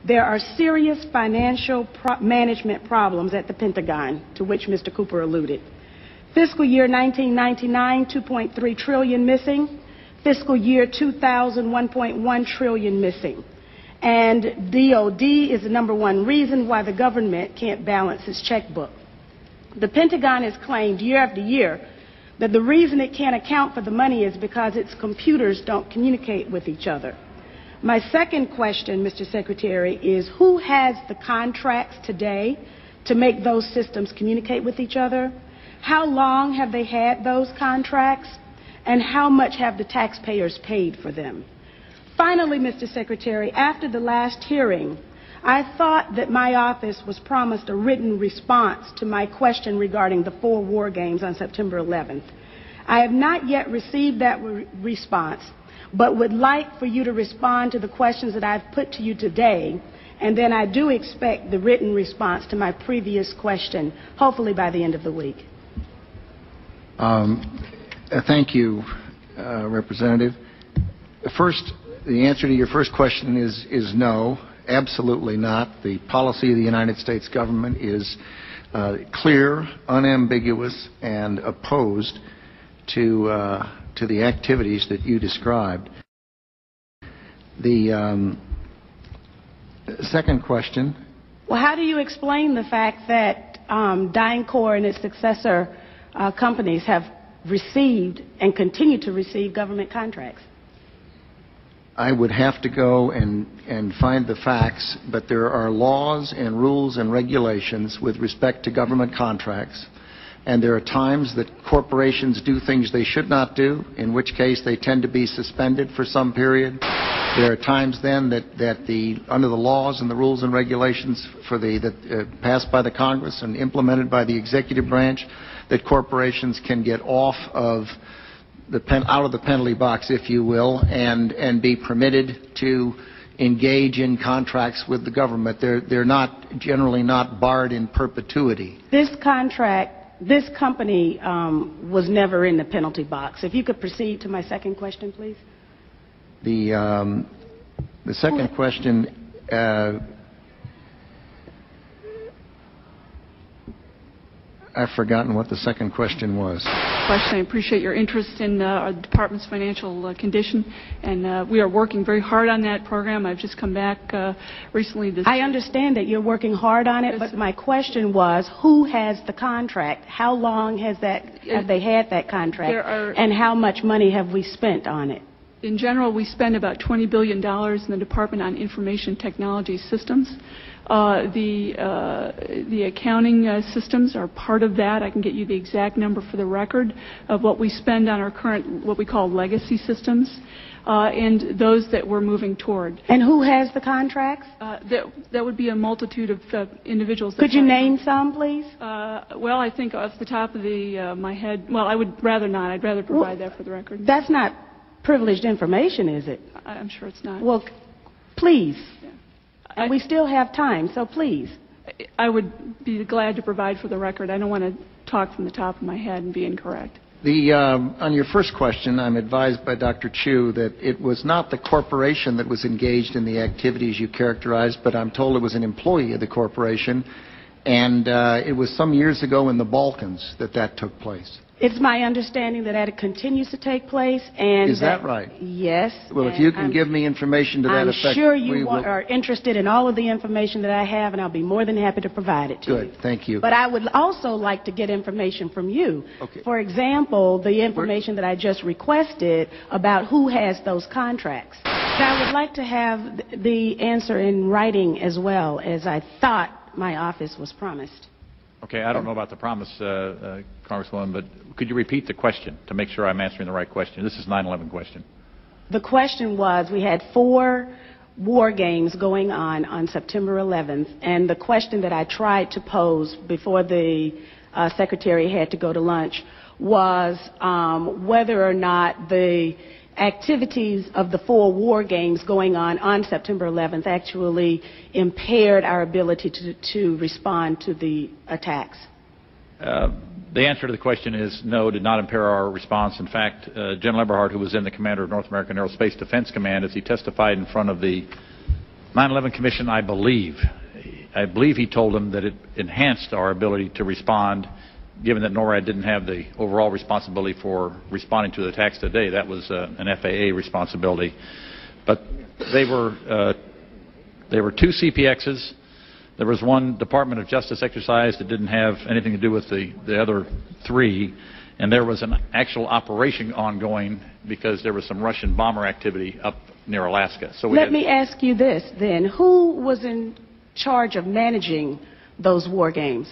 There are serious financial management problems at the Pentagon, to which Mr. Cooper alluded. Fiscal year 1999, 2.3 trillion missing. Fiscal year 2000, 1.1 trillion missing. And DOD is the #1 reason why the government can't balance its checkbook. The Pentagon has claimed year after year that the reason it can't account for the money is because its computers don't communicate with each other. My second question, Mr. Secretary, is who has the contracts today to make those systems communicate with each other? How long have they had those contracts? And how much have the taxpayers paid for them? Finally, Mr. Secretary, after the last hearing, I thought that my office was promised a written response to my question regarding the 4 war games on September 11th. I have not yet received that response, but would like for you to respond to the questions that I've put to you today, and then I do expect the written response to my previous question, hopefully by the end of the week. Thank you, Representative. First, the answer to your first question is no, absolutely not. The policy of the United States government is clear, unambiguous, and opposed to the activities that you described. The second question. Well, how do you explain the fact that DynCorp and its successor companies have received and continue to receive government contracts? I would have to go and find the facts, but there are laws and rules and regulations with respect to government contracts, and there are times that corporations do things they should not do, in which case they tend to be suspended for some period. There are times then that under the laws and the rules and regulations passed by the Congress and implemented by the executive branch, that corporations can get off of out of the penalty box, if you will, and be permitted to engage in contracts with the government. They're not generally not barred in perpetuity. This company was never in the penalty box. If you could proceed to my second question, please. The second question. I've forgotten what the second question was. I appreciate your interest in our department's financial condition, and we are working very hard on that program. I've just come back recently. I understand that you're working hard on it, but my question was, who has the contract? How long have they had that contract, and how much money have we spent on it? In general, we spend about $20 billion in the Department on Information Technology Systems. The accounting systems are part of that. I can get you the exact number for the record of what we spend on our current, what we call legacy systems, and those that we're moving toward. And who has the contracts? That would be a multitude of individuals. Could you name some, please? Well, I think off the top of my head, well, I would rather not. I'd rather provide that for the record. That's not privileged information, is it? I'm sure it's not. Well, please. And we still have time, so please. I would be glad to provide for the record. I don't want to talk from the top of my head and be incorrect. On your first question, I'm advised by Dr. Chu that it was not the corporation that was engaged in the activities you characterized, but I'm told it was an employee of the corporation, and it was some years ago in the Balkans that took place. It's my understanding that it continues to take place, and is that right? Yes. Well, if you can give me information to that effect, I'm sure you are interested in all of the information that I have, and I'll be more than happy to provide it to you. Good, thank you. But I would also like to get information from you. Okay. For example, the information that I just requested about who has those contracts. Now, I would like to have the answer in writing as well, as I thought my office was promised. Okay, I don't know about the promise, Congresswoman, but could you repeat the question to make sure I'm answering the right question? This is 9/11 question. The question was, we had 4 war games going on September 11th, and the question that I tried to pose before the Secretary had to go to lunch was whether or not the activities of the 4 war games going on September 11th actually impaired our ability to respond to the attacks. The answer to the question is no, did not impair our response. In fact, General Eberhart, who was then the commander of North American Aerospace Defense Command, as he testified in front of the 9/11 Commission, I believe he told them that it enhanced our ability to respond, given that NORAD didn't have the overall responsibility for responding to the attacks today. That was an FAA responsibility. But they were 2 CPXs. There was one Department of Justice exercise that didn't have anything to do with the other 3, and there was an actual operation ongoing because there was some Russian bomber activity up near Alaska. So let me ask you this then. Who was in charge of managing those war games?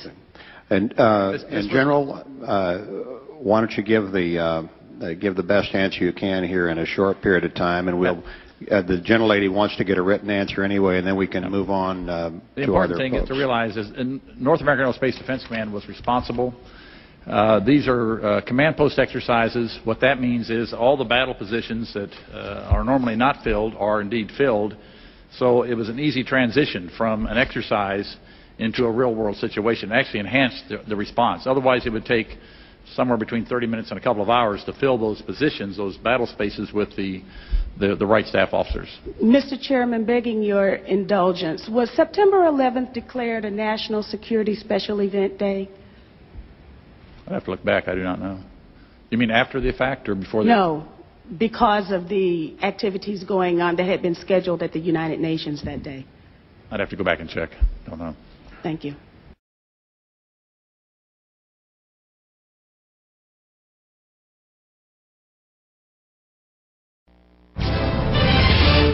And in general, why don't you give the best answer you can here in a short period of time, and we'll. The gentlelady wants to get a written answer anyway, and then we can move on to other folks. The important thing is to realize is North American Aerospace Defense Command was responsible. These are command post exercises. What that means is all the battle positions that are normally not filled are indeed filled. So it was an easy transition from an exercise into a real-world situation. It actually enhanced the response. Otherwise, it would take somewhere between 30 minutes and a couple of hours to fill those positions, those battle spaces, with the right staff officers. Mr. Chairman, begging your indulgence, was September 11th declared a National Security Special Event Day? I'd have to look back. I do not know. You mean after the fact or before the No, because of the activities going on that had been scheduled at the United Nations that day. I'd have to go back and check. Don't know. Thank you.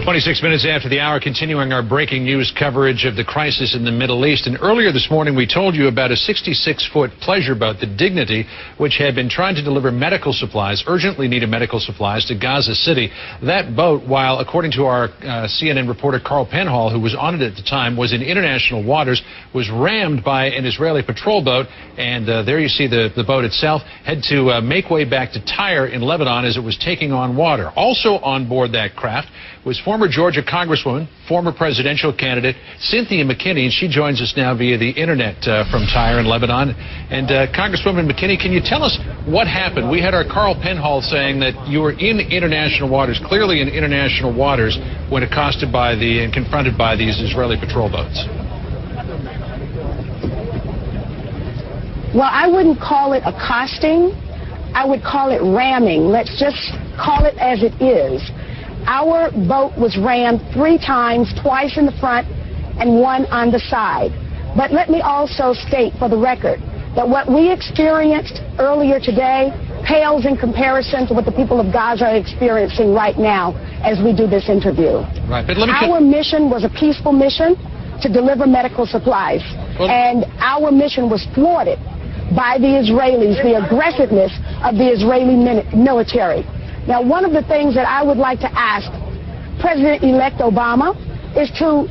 26 minutes after the hour, continuing our breaking news coverage of the crisis in the Middle East. And earlier this morning, we told you about a 66-foot pleasure boat, the Dignity, which had been trying to deliver medical supplies, urgently needed medical supplies, to Gaza City. That boat, while, according to our CNN reporter Carl Penhall, who was on it at the time, was in international waters, was rammed by an Israeli patrol boat. And there you see the boat itself had to make way back to Tyre in Lebanon as it was taking on water. Also on board that craft was former Georgia Congresswoman, former presidential candidate Cynthia McKinney, and she joins us now via the internet from Tyre in Lebanon. And Congresswoman McKinney, can you tell us what happened? We had our Carl Penhall saying that you were in international waters, clearly in international waters, when accosted by and confronted by these Israeli patrol boats. Well, I wouldn't call it accosting. I would call it ramming. Let's just call it as it is. Our boat was rammed 3 times, twice in the front and 1 on the side. But let me also state for the record that what we experienced earlier today pales in comparison to what the people of Gaza are experiencing right now as we do this interview. Right, but our mission was a peaceful mission to deliver medical supplies, and our mission was thwarted by the Israelis, the aggressiveness of the Israeli military. Now, one of the things that I would like to ask President-elect Obama is to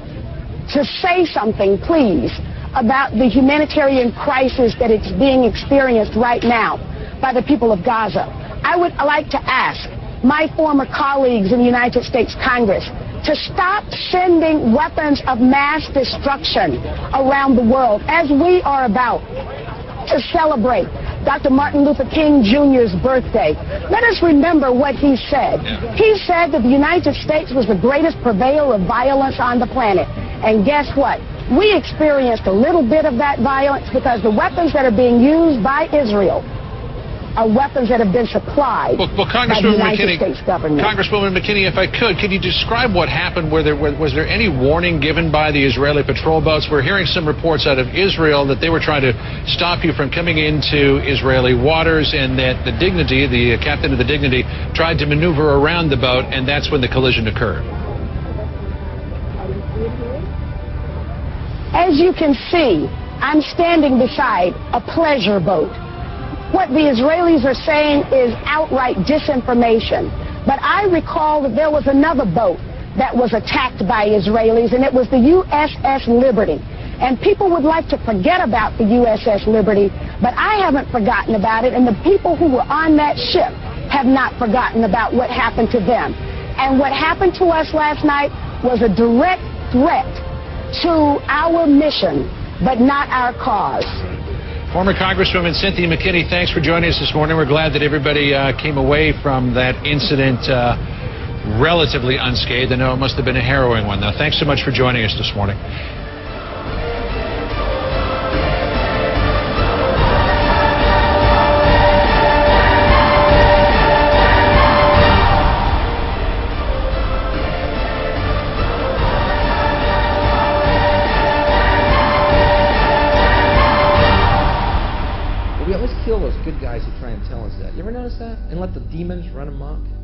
say something, please, about the humanitarian crisis that is being experienced right now by the people of Gaza. I would like to ask my former colleagues in the United States Congress to stop sending weapons of mass destruction around the world, as we are about to celebrate Dr. Martin Luther King Jr.'s birthday. Let us remember what he said. He said that the United States was the greatest purveyor of violence on the planet. And guess what? We experienced a little bit of that violence because the weapons that are being used by Israel are weapons that have been supplied by the United States government. Congresswoman McKinney, if I could you describe what happened? Was there any warning given by the Israeli patrol boats? We're hearing some reports out of Israel that they were trying to stop you from coming into Israeli waters, and that the Dignity, the captain of the Dignity, tried to maneuver around the boat, and that's when the collision occurred. As you can see, I'm standing beside a pleasure boat. What the Israelis are saying is outright disinformation. But I recall that there was another boat that was attacked by Israelis, and it was the USS Liberty. And people would like to forget about the USS Liberty, but I haven't forgotten about it, and the people who were on that ship have not forgotten about what happened to them. And what happened to us last night was a direct threat to our mission, but not our cause. Former Congresswoman Cynthia McKinney, thanks for joining us this morning. We're glad that everybody came away from that incident relatively unscathed. I know it must have been a harrowing one, though. Thanks so much for joining us this morning. We always kill those good guys who try and tell us that. You ever notice that? And let the demons run amok?